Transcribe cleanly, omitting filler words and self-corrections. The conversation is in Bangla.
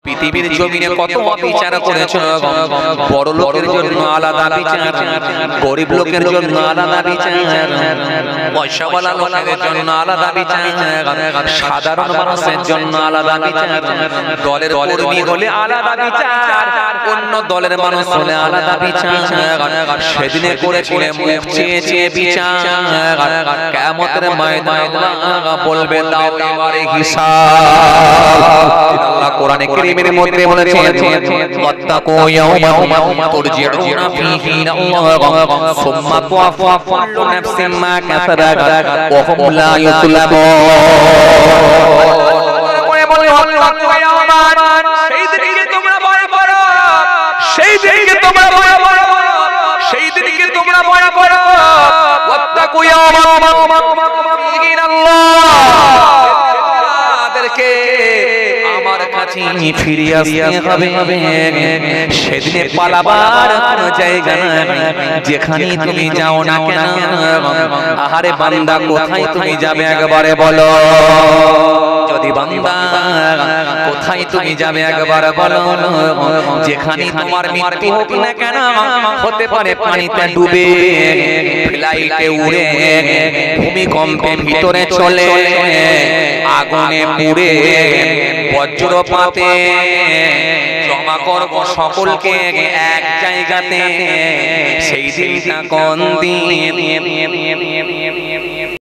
পৃথিবীর জমিনে কত বিচার করেছো, বড় লোকের জন্য আলাদা বিচার, গরিব লোকের জন্য আলাদা বিচার, পয়সাওয়ালা লোকের জন্য আলাদা বিচার, সাধারণ মানুষের জন্য আলাদা বিচার, দলের কর্মী হলে আলাদা বিচার, অন্য দলের মানুষ হলে আলাদা বিচার। সেদিনে করেছিলেন মুখ চেয়ে চেয়ে বিচার, কিয়ামতের ময়দানে আল্লাহ বলবে দাও এবারে হিসাব। আল্লাহ কোরআনে কারীমের মধ্যে বলেছেন ওয়াত্তাকু ইয়াওমান তুরজিউনা ফীহি ইলাল্লাহ সুম্মা তুওয়াফা কুল্লু নাফসিন মা কাসাবাত ওয়া হুম লা ইউযলামুন। সেই দিনকে তোমরা ভয় করো, সেই দিনকে তোমরা ভয় করো, সেই দিনকে তোমরা ভয় করো। ওয়াত্তাকু ইয়াওমান ফীহি ইলাল্লাহ, তাদেরকে আমার কাছে ফিরে আসতে হবে। সেদিনে পালাবার কোনো জায়গা নাই, যেখানে তুমি যাও না কেন। আহারে বান্দা কোথায় তুমি যাবে একবারে বলো, যদি বান্দা কোথায় তুমি যাবে একবার বলো। যেখানে তোমার মৃত্যু হোক না কেন, হতে পারে পানিতে ডুবে, ফ্লাইটে উড়ে, ভূমিকম্পের ভিতরে চলে, আগুনে পুড়ে, বজ্রপাতে, জমা করব সকলকে এক জায়গাতে। সেই দিনটা কোন দিন?